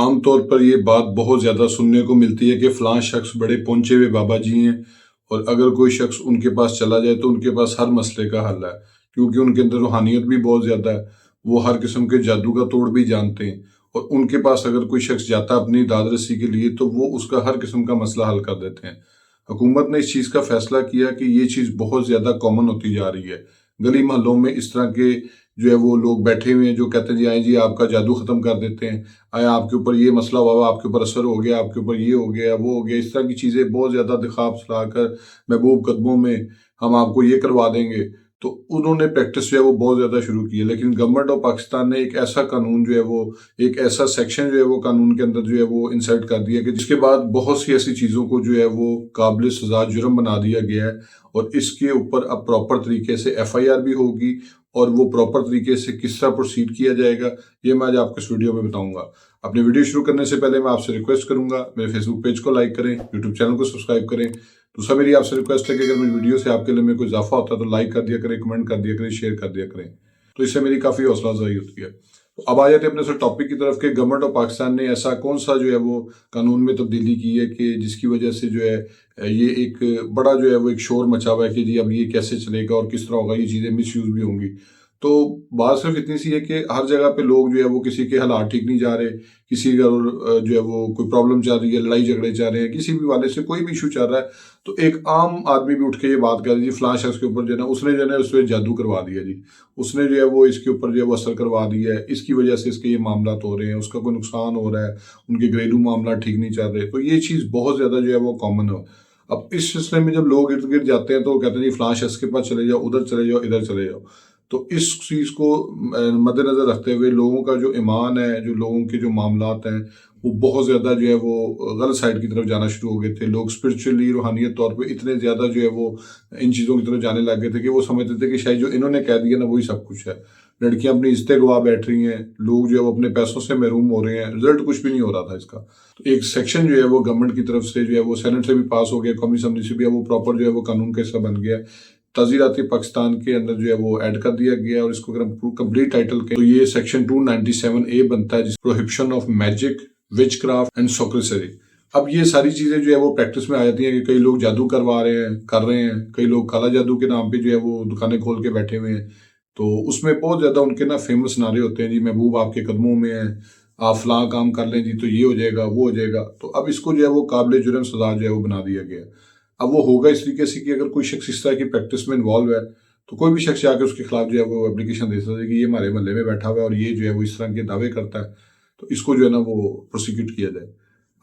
عام طور پر یہ بات بہت زیادہ سننے کو ملتی ہے کہ فلاں شخص بڑے پہنچے ہوئے بابا جی ہیں، اور اگر کوئی شخص ان کے پاس چلا جائے تو ان کے پاس ہر مسئلے کا حل ہے، کیونکہ ان کے اندر روحانیت بھی بہت زیادہ ہے۔ وہ ہر قسم کے جادو کا توڑ بھی جانتے ہیں، اور ان کے پاس اگر کوئی شخص جاتا ہے اپنی داد رسی کے لیے تو وہ اس کا ہر قسم کا مسئلہ حل کر دیتے ہیں۔ حکومت نے اس چیز کا فیصلہ کیا کہ یہ چیز بہت زیادہ کامن ہوتی جا رہی ہے۔ گلی محلوں میں اس طرح کے جو ہے وہ لوگ بیٹھے ہوئے ہیں جو کہتے ہیں جی آئیں جی آپ کا جادو ختم کر دیتے ہیں، آیا آپ کے اوپر یہ مسئلہ ہوا، آپ کے اوپر اثر ہو گیا، آپ کے اوپر یہ ہو گیا، وہ ہو گیا، اس طرح کی چیزیں بہت زیادہ دکھا پھسلا کر محبوب قدموں میں ہم آپ کو یہ کروا دیں گے۔ تو انہوں نے پریکٹس جو ہے وہ بہت زیادہ شروع کی ہے، لیکن گورنمنٹ آف پاکستان نے ایک ایسا قانون جو ہے وہ ایک ایسا سیکشن جو ہے وہ قانون کے اندر جو ہے وہ انسرٹ کر دیا کہ جس کے بعد بہت سی ایسی چیزوں کو جو ہے وہ قابل سزا جرم بنا دیا گیا ہے، اور اس کے اوپر اب پراپر طریقے سے ایف آئی آر بھی ہوگی، اور وہ پراپر طریقے سے کس طرح پروسیڈ کیا جائے گا یہ میں آج آپ کو اس ویڈیو میں بتاؤں گا۔ اپنی ویڈیو شروع کرنے سے پہلے میں آپ سے ریکویسٹ کروں گا میرے فیس بک پیج کو لائک کریں، یوٹیوب چینل کو سبسکرائب کریں۔ دوسرا میری آپ سے ریکویسٹ ہے کہ اگر میری ویڈیو سے آپ کے لیے میں کوئی اضافہ ہوتا ہے تو لائک کر دیا کریں، کمنٹ کر دیا کریں، شیئر کر دیا کریں، تو اس سے میری کافی حوصلہ افزائی ہوتی ہے۔ تو اب آ جاتے ہیں اپنے ٹاپک کی طرف کہ گورنمنٹ آف پاکستان نے ایسا کون سا جو ہے وہ قانون میں تبدیلی کی ہے کہ جس کی وجہ سے جو ہے یہ ایک بڑا جو ہے وہ ایک شور مچا ہوا ہے کہ جی اب یہ کیسے چلے گا اور کس طرح ہوگا، یہ چیزیں مس یوز بھی ہوں گی۔ تو بات صرف اتنی سی ہے کہ ہر جگہ پہ لوگ جو ہے وہ کسی کے حالات ٹھیک نہیں جا رہے، کسی کا جو ہے وہ کوئی پرابلم چل رہی ہے، لڑائی جھگڑے چل رہے ہیں، کسی بھی والے سے کوئی بھی ایشو چل رہا ہے، تو ایک عام آدمی بھی اٹھ کے یہ بات کر رہی جی فلاں شخص کے اوپر جو ہے نا اس نے جو ہے نا اس پہ جادو کروا دیا، جی اس نے جو ہے وہ اس کے اوپر جو ہے وہ اثر کروا دیا ہے، اس کی وجہ سے اس کے یہ معاملات ہو رہے ہیں، اس کا کوئی نقصان ہو رہا ہے، ان کے گھریلو معاملات ٹھیک نہیں چل رہے۔ تو یہ چیز بہت زیادہ جو ہے وہ کامن ہے۔ اب اس سلسلے میں جب لوگ ارد گرد جاتے ہیں تو وہ کہتے ہیں جی فلاں شخص کے پاس چلے جاؤ، ادھر چلے جاؤ، ادھر چلے جاؤ۔ تو اس چیز کو مد نظر رکھتے ہوئے لوگوں کا جو ایمان ہے، جو لوگوں کے جو معاملات ہیں، وہ بہت زیادہ جو ہے وہ غلط سائڈ کی طرف جانا شروع ہو گئے تھے۔ لوگ اسپرچولی روحانیت طور پہ اتنے زیادہ جو ہے وہ ان چیزوں کی طرف جانے لگ گئے تھے کہ وہ سمجھتے تھے کہ شاید جو انہوں نے کہہ دیا نا وہی سب کچھ ہے۔ لڑکیاں اپنی عزتیں گوا بیٹھ رہی ہیں، لوگ جو ہے وہ اپنے پیسوں سے محروم ہو رہے ہیں، رزلٹ کچھ بھی نہیں ہو رہا تھا اس کا۔ تو ایک سیکشن جو ہے وہ گورنمنٹ کی طرف سے جو ہے وہ سینٹ سے بھی پاس ہو گیا، قومی اسمبلی سے بھی وہ پراپر جو ہے وہ قانون کا حصہ بن گیا ہے، تعزیراتی پاکستان کے اندر جو ہے وہ ایڈ کر دیا گیا، اور اس کو اگر ہم کمپلیٹ ٹائٹل کے تو یہ سیکشن 297A بنتا ہے، جس prohibition of magic, witchcraft and sorcery. اب یہ ساری چیزیں جو ہے وہ پریکٹس میں آ جاتی ہیں کہ کئی لوگ جادو کروا رہے ہیں، کر رہے ہیں، کئی لوگ کالا جادو کے نام پہ جو ہے وہ دکانیں کھول کے بیٹھے ہوئے ہیں۔ تو اس میں بہت زیادہ ان کے نا فیمس نعرے ہوتے ہیں جی محبوب آپ کے قدموں میں ہیں، آپ فلاں کام کر لیں جی تو یہ ہو جائے گا، وہ ہو جائے گا۔ تو اب اس کو جو ہے وہ قابل جرم سزا جو ہے وہ بنا دیا گیا۔ اب وہ ہوگا اس طریقے سے کہ اگر کوئی شخص اس طرح کی پریکٹس میں انوالو ہے تو کوئی بھی شخص جا کے اس کے خلاف جو ہے وہ اپلیکیشن دے سکتا ہے کہ یہ ہمارے محلے میں بیٹھا ہوا ہے اور یہ جو ہے وہ اس طرح کے دعوے کرتا ہے، تو اس کو جو ہے نا وہ پروسیکیوٹ کیا جائے۔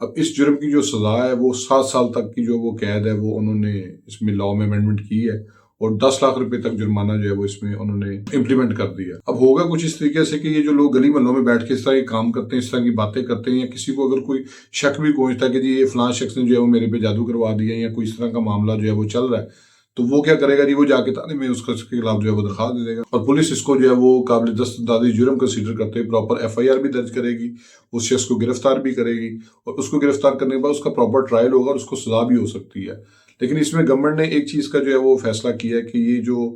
اب اس جرم کی جو سزا ہے وہ 7 سال تک کی جو وہ قید ہے وہ انہوں نے اس میں لاء میں امینڈمنٹ کی ہے، اور 10 لاکھ روپے تک جرمانہ جو ہے وہ اس میں انہوں نے امپلیمنٹ کر دیا۔ اب ہوگا کچھ اس طریقے سے کہ یہ جو لوگ گلی محلوں میں بیٹھ کے اس طرح کے کام کرتے ہیں، اس طرح کی باتیں کرتے ہیں، یا کسی کو اگر کوئی شک بھی پہنچتا ہے کہ جی یہ فلاں شخص نے جو ہے وہ میرے پہ جادو کروا دیا یا کوئی اس طرح کا معاملہ جو ہے وہ چل رہا ہے، تو وہ کیا کرے گا جی وہ جا کے تانے میں اس کے خلاف جو ہے وہ درخواست دے دے گا، اور پولیس اس کو جو ہے وہ قابل دستاندازی جرم کنسیڈر کرتے ہوئے پراپر ایف آئی آر بھی درج کرے گی، اس شخص کو گرفتار بھی کرے گی، اور اس کو گرفتار کرنے کے بعد اس کا پراپر ٹرائل ہوگا اور اس کو سزا بھی ہو سکتی ہے۔ لیکن اس میں گورنمنٹ نے ایک چیز کا جو ہے وہ فیصلہ کیا ہے کہ یہ جو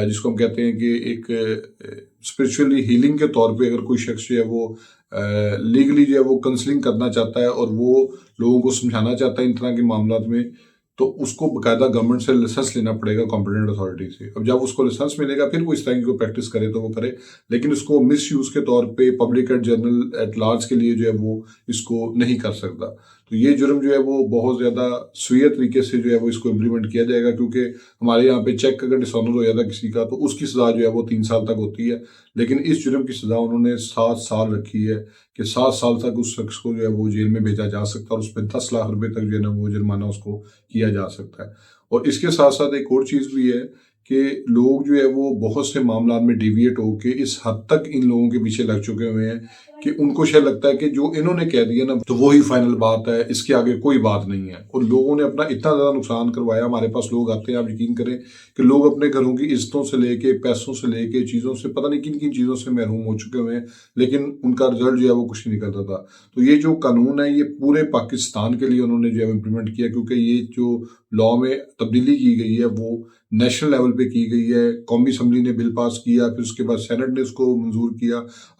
جس کو ہم کہتے ہیں کہ ایک اسپرچولی ہیلنگ کے طور پہ اگر کوئی شخص جو ہے وہ لیگلی جو ہے وہ کانسلنگ کرنا چاہتا ہے اور وہ لوگوں کو سمجھانا چاہتا ہے ان طرح کے معاملات میں، تو اس کو باقاعدہ گورنمنٹ سے لائسنس لینا پڑے گا کمپیٹنٹ اتھارٹی سے۔ اب جب اس کو لائسنس ملے گا پھر وہ اس طرح کی کوئی پریکٹس کرے تو وہ کرے، لیکن اس کو مس یوز کے طور پہ public at general at large کے لیے جو ہے وہ اس کو نہیں کر سکتا۔ تو یہ جرم جو ہے وہ بہت زیادہ سویہ طریقے سے جو ہے وہ اس کو امپلیمنٹ کیا جائے گا، کیونکہ ہمارے یہاں پہ چیک اگر ڈسآنر ہو جاتا ہے کسی کا تو اس کی سزا جو ہے وہ 3 سال تک ہوتی ہے، لیکن اس جرم کی سزا انہوں نے 7 سال رکھی ہے کہ 7 سال تک اس شخص کو جو ہے وہ جیل میں بھیجا جا سکتا ہے، اور اس پہ 10 لاکھ روپے تک جو ہے نا وہ جرمانہ اس کو کیا جا سکتا ہے۔ اور اس کے ساتھ ساتھ ایک اور چیز بھی ہے کہ لوگ جو ہے وہ بہت سے معاملات میں ڈیویٹ ہو کے اس حد تک ان لوگوں کے پیچھے لگ چکے ہوئے ہیں کہ ان کو شاید لگتا ہے کہ جو انہوں نے کہہ دیا نا تو وہی فائنل بات ہے، اس کے آگے کوئی بات نہیں ہے، اور لوگوں نے اپنا اتنا زیادہ نقصان کروایا۔ ہمارے پاس لوگ آتے ہیں، آپ یقین کریں کہ لوگ اپنے گھروں کی عزتوں سے لے کے پیسوں سے لے کے چیزوں سے پتہ نہیں کن کن چیزوں سے محروم ہو چکے ہوئے ہیں، لیکن ان کا رزلٹ جو ہے وہ کچھ نہیں نکلتا تھا۔ تو یہ جو قانون ہے یہ پورے پاکستان کے لیے انہوں نے جو ہے امپلیمنٹ کیا، کیونکہ یہ جو لاء میں تبدیلی کی گئی ہے وہ نیشنل لیول پہ کی گئی ہے۔ قومی اسمبلی نے بل پاس کیا، پھر اس کے بعد سینٹ نے اس کو منظور کیا،